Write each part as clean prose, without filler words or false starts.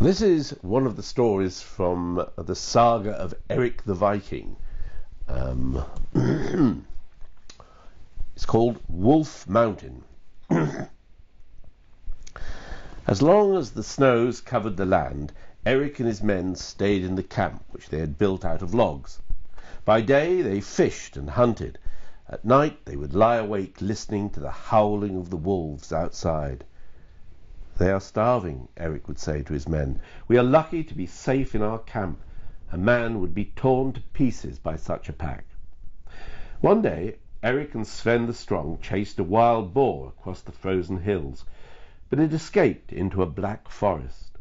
This is one of the stories from the saga of Erik the Viking. It's called Wolf Mountain. As long as the snows covered the land, Erik and his men stayed in the camp which they had built out of logs. By day they fished and hunted. At night they would lie awake listening to the howling of the wolves outside. "They are starving," Erik would say to his men. "We are lucky to be safe in our camp. A man would be torn to pieces by such a pack." One day Erik and Sven the Strong chased a wild boar across the frozen hills, but it escaped into a black forest.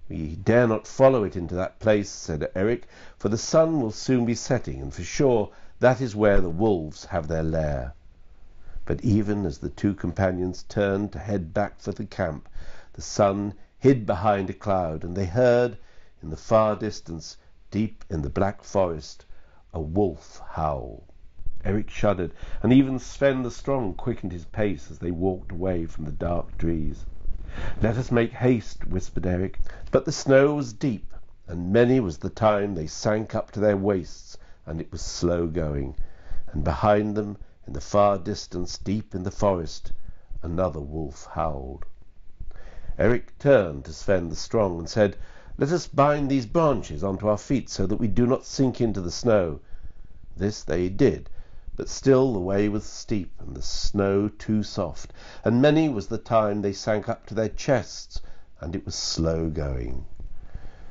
"We dare not follow it into that place," said Erik, "for the sun will soon be setting, and for sure that is where the wolves have their lair." But even as the two companions turned to head back for the camp, the sun hid behind a cloud, and they heard, in the far distance, deep in the black forest, a wolf howl. Erik shuddered, and even Sven the Strong quickened his pace as they walked away from the dark trees. "Let us make haste," whispered Erik. But the snow was deep, and many was the time they sank up to their waists, and it was slow going. And behind them, in the far distance, deep in the forest, another wolf howled. Erik turned to Sven the Strong and said, "Let us bind these branches onto our feet so that we do not sink into the snow." This they did, but still the way was steep and the snow too soft, and many was the time they sank up to their chests, and it was slow going.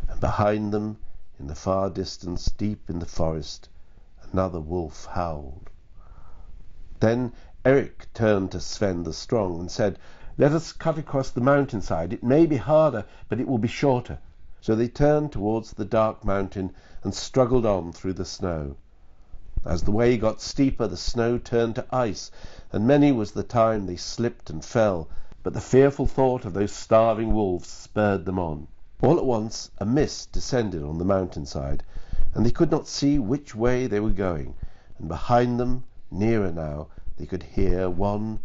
And behind them, in the far distance, deep in the forest, another wolf howled. Then Erik turned to Sven the Strong and said, "Let us cut across the mountainside. It may be harder, but it will be shorter." So they turned towards the dark mountain and struggled on through the snow. As the way got steeper, the snow turned to ice, and many was the time they slipped and fell, but the fearful thought of those starving wolves spurred them on. All at once a mist descended on the mountainside, and they could not see which way they were going, and behind them, nearer now, they could hear 1,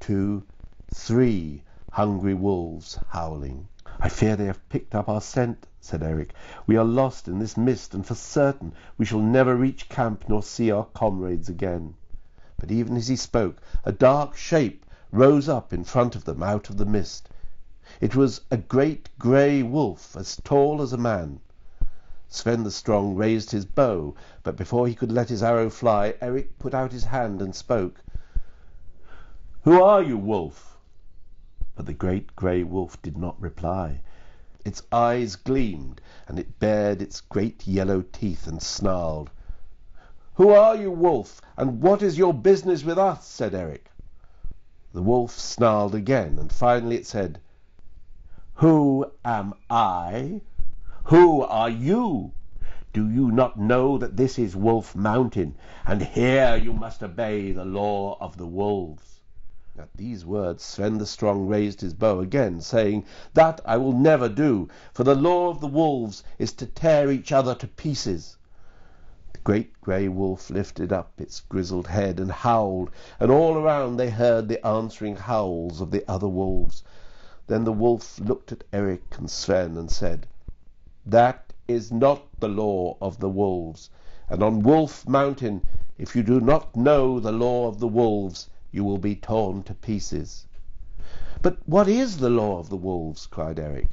2, 3 hungry wolves howling. "I fear they have picked up our scent," said Erik. "We are lost in this mist, and for certain we shall never reach camp nor see our comrades again." But even as he spoke, a dark shape rose up in front of them out of the mist. It was a great grey wolf, as tall as a man. Sven the Strong raised his bow, but before he could let his arrow fly, Erik put out his hand and spoke. "Who are you, wolf?" But the great grey wolf did not reply. Its eyes gleamed, and it bared its great yellow teeth and snarled. "Who are you, wolf, and what is your business with us?" said Erik. The wolf snarled again, and finally it said, "Who am I? Who are you? Do you not know that this is Wolf Mountain, and here you must obey the law of the wolves?" At these words Sven the Strong raised his bow again, saying, "That I will never do, for the law of the wolves is to tear each other to pieces." The great grey wolf lifted up its grizzled head and howled, and all around they heard the answering howls of the other wolves. Then the wolf looked at Erik and Sven and said, "That is not the law of the wolves, and on Wolf Mountain, if you do not know the law of the wolves, you will be torn to pieces." "But what is the law of the wolves?" cried Erik.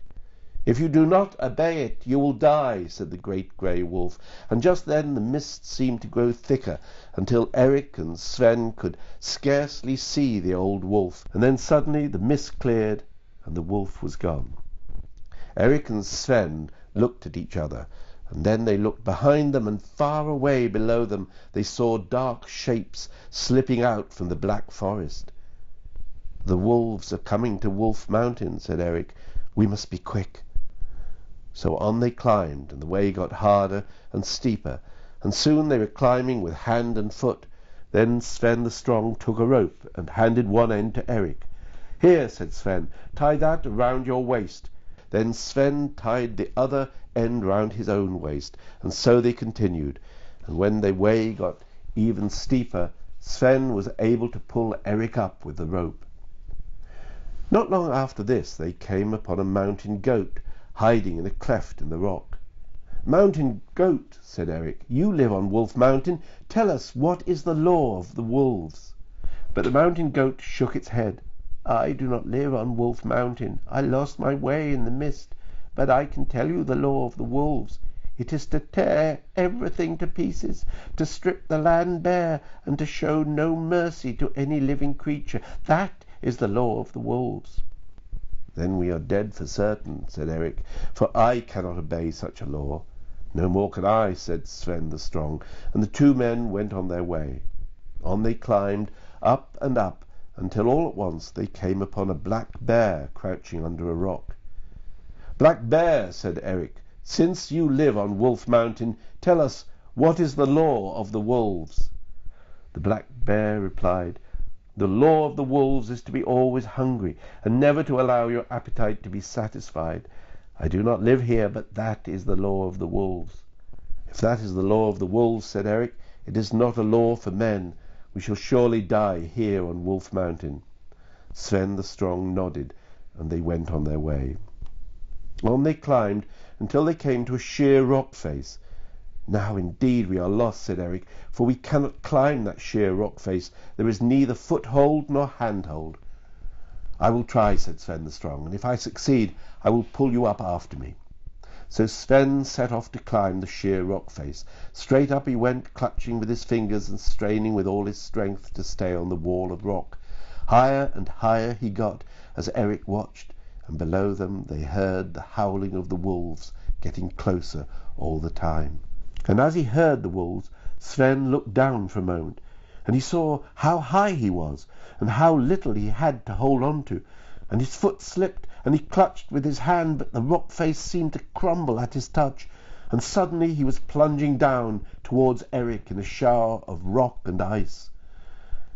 "If you do not obey it, you will die," said the great grey wolf, and just then the mist seemed to grow thicker until Erik and Sven could scarcely see the old wolf, and then suddenly the mist cleared and the wolf was gone. Erik and Sven looked at each other, and then they looked behind them, and far away below them they saw dark shapes slipping out from the black forest. "The wolves are coming to Wolf Mountain," said Erik. "We must be quick." So on they climbed, and the way got harder and steeper, and soon they were climbing with hand and foot. Then Sven the Strong took a rope and handed one end to Erik. "Here," said Sven, "tie that around your waist." Then Sven tied the other end round his own waist, and so they continued, and when the way got even steeper, Sven was able to pull Erik up with the rope. Not long after this they came upon a mountain goat, hiding in a cleft in the rock. "Mountain goat," said Erik, "you live on Wolf Mountain. Tell us, what is the law of the wolves?" But the mountain goat shook its head. "I do not live on Wolf Mountain. I lost my way in the mist. But I can tell you the law of the wolves. It is to tear everything to pieces, to strip the land bare, and to show no mercy to any living creature. That is the law of the wolves." "Then we are dead for certain," said Erik, "for I cannot obey such a law." "No more can I," said Sven the Strong, and the two men went on their way. On they climbed, up and up, until all at once they came upon a black bear crouching under a rock. "Black Bear," said Erik, "since you live on Wolf Mountain, tell us, what is the law of the wolves?" The Black Bear replied, "The law of the wolves is to be always hungry, and never to allow your appetite to be satisfied. I do not live here, but that is the law of the wolves." "If that is the law of the wolves," said Erik, "it is not a law for men. We shall surely die here on Wolf Mountain." Sven the Strong nodded, and they went on their way. On they climbed until they came to a sheer rock face. "Now indeed we are lost," said Erik, "for we cannot climb that sheer rock face. There is neither foothold nor handhold." "I will try," said Sven the Strong, "and if I succeed I will pull you up after me." So Sven set off to climb the sheer rock face. Straight up he went, clutching with his fingers and straining with all his strength to stay on the wall of rock. Higher and higher he got as Erik watched, and below them they heard the howling of the wolves getting closer all the time. And as he heard the wolves, Sven looked down for a moment, and he saw how high he was, and how little he had to hold on to, and his foot slipped, and he clutched with his hand, but the rock face seemed to crumble at his touch, and suddenly he was plunging down towards Erik in a shower of rock and ice.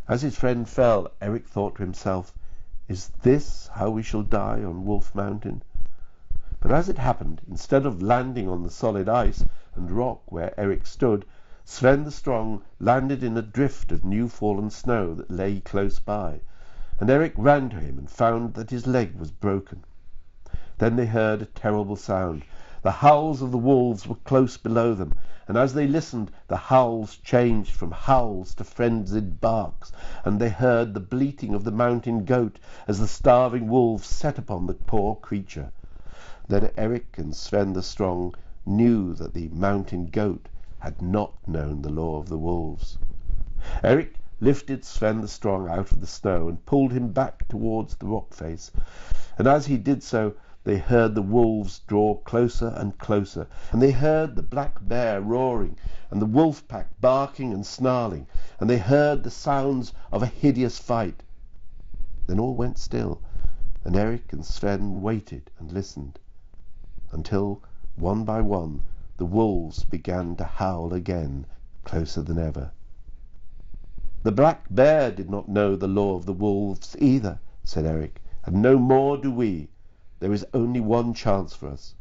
As his friend fell, Erik thought to himself, "Is this how we shall die on Wolf Mountain?" But as it happened, instead of landing on the solid ice and rock where Erik stood, Sven the Strong landed in a drift of new-fallen snow that lay close by, and Erik ran to him and found that his leg was broken. Then they heard a terrible sound. The howls of the wolves were close below them, and as they listened, the howls changed from howls to frenzied barks, and they heard the bleating of the mountain goat as the starving wolves set upon the poor creature. Then Erik and Sven the Strong knew that the mountain goat had not known the law of the wolves. Erik lifted Sven the Strong out of the snow and pulled him back towards the rock face, and as he did so they heard the wolves draw closer and closer, and they heard the black bear roaring, and the wolf pack barking and snarling, and they heard the sounds of a hideous fight. Then all went still, and Erik and Sven waited and listened, until, one by one, the wolves began to howl again, closer than ever. "The black bear did not know the law of the wolves either," said Erik, "and no more do we. There is only one chance for us."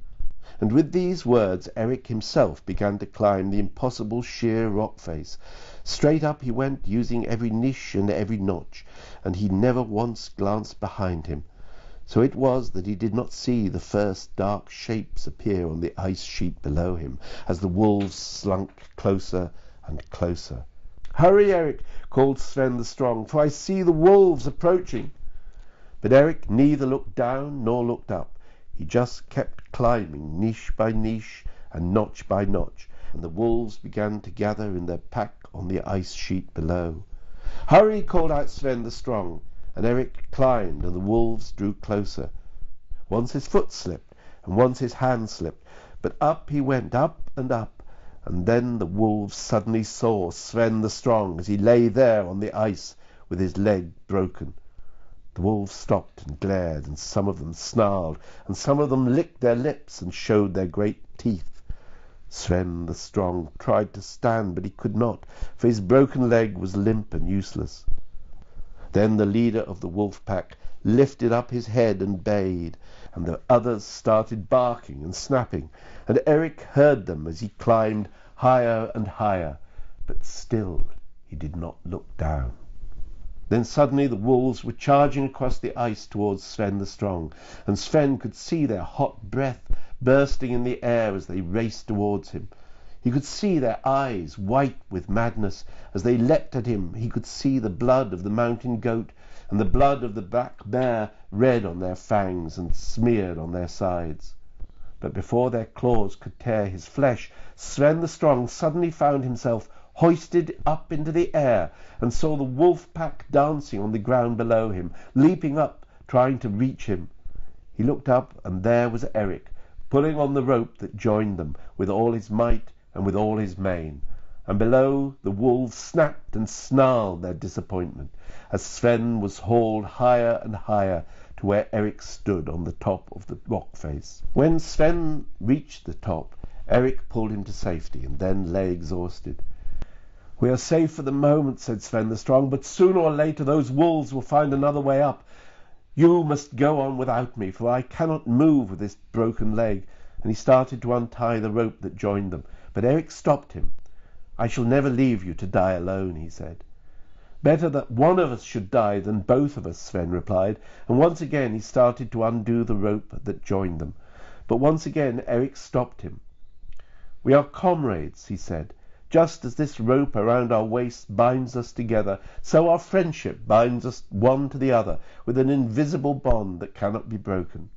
And with these words Erik himself began to climb the impossible sheer rock face. Straight up he went, using every niche and every notch, and he never once glanced behind him. So it was that he did not see the first dark shapes appear on the ice sheet below him, as the wolves slunk closer and closer. "Hurry, Erik," called Sven the Strong, "for I see the wolves approaching." But Erik neither looked down nor looked up. He just kept climbing niche by niche and notch by notch, and the wolves began to gather in their pack on the ice sheet below. "Hurry," called out Sven the Strong, and Erik climbed, and the wolves drew closer. Once his foot slipped, and once his hand slipped, but up he went, up, and then the wolves suddenly saw Sven the Strong as he lay there on the ice with his leg broken. The wolves stopped and glared, and some of them snarled, and some of them licked their lips and showed their great teeth. Sven the Strong tried to stand, but he could not, for his broken leg was limp and useless. Then the leader of the wolf pack lifted up his head and bayed, and the others started barking and snapping, and Erik heard them as he climbed higher and higher, but still he did not look down. Then suddenly the wolves were charging across the ice towards Sven the Strong, and Sven could see their hot breath bursting in the air as they raced towards him. He could see their eyes white with madness as they leapt at him. He could see the blood of the mountain goat and the blood of the black bear red on their fangs and smeared on their sides. But before their claws could tear his flesh, Sven the Strong suddenly found himself hoisted up into the air and saw the wolf pack dancing on the ground below him, leaping up, trying to reach him. He looked up, and there was Erik, pulling on the rope that joined them with all his might and with all his mane. And below, the wolves snapped and snarled their disappointment as Sven was hauled higher and higher to where Erik stood on the top of the rock face. When Sven reached the top, Erik pulled him to safety and then lay exhausted. "We are safe for the moment," said Sven the Strong, "but sooner or later those wolves will find another way up. You must go on without me, for I cannot move with this broken leg." And he started to untie the rope that joined them, but Erik stopped him. "I shall never leave you to die alone," he said. "Better that one of us should die than both of us," Sven replied, and once again he started to undo the rope that joined them. But once again Erik stopped him. "We are comrades," he said. "Just as this rope around our waists binds us together, so our friendship binds us one to the other with an invisible bond that cannot be broken."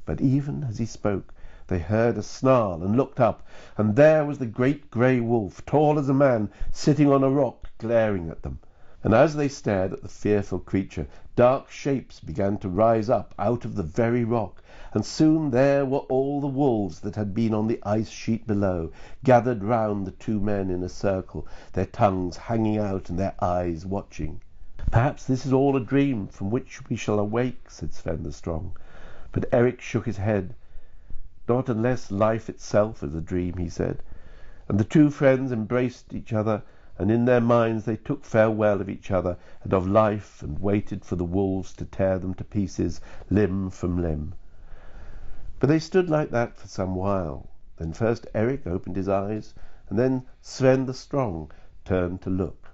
But even as he spoke, they heard a snarl and looked up, and there was the great grey wolf, tall as a man, sitting on a rock, glaring at them. And as they stared at the fearful creature, dark shapes began to rise up out of the very rock, and soon there were all the wolves that had been on the ice sheet below, gathered round the two men in a circle, their tongues hanging out and their eyes watching. "Perhaps this is all a dream from which we shall awake," said Sven the Strong. But Erik shook his head. "Not unless life itself is a dream," he said. And the two friends embraced each other, and in their minds they took farewell of each other and of life, and waited for the wolves to tear them to pieces, limb from limb. But they stood like that for some while. Then first Erik opened his eyes, and then Sven the Strong turned to look.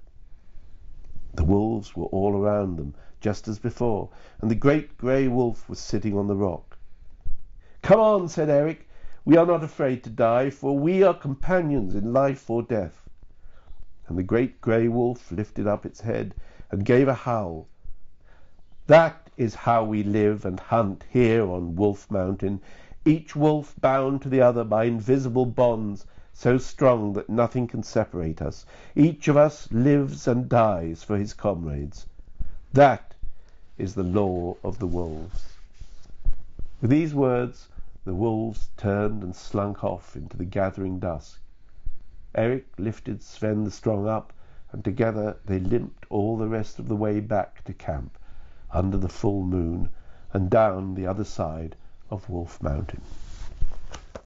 The wolves were all around them, just as before, and the great grey wolf was sitting on the rock. "Come on," said Erik. "We are not afraid to die, for we are companions in life or death." And the great grey wolf lifted up its head and gave a howl. "That is how we live and hunt here on Wolf Mountain, each wolf bound to the other by invisible bonds so strong that nothing can separate us. Each of us lives and dies for his comrades. That is the law of the wolves." With these words, the wolves turned and slunk off into the gathering dusk. Erik lifted Sven the Strong up, and together they limped all the rest of the way back to camp, under the full moon, and down the other side of Wolf Mountain.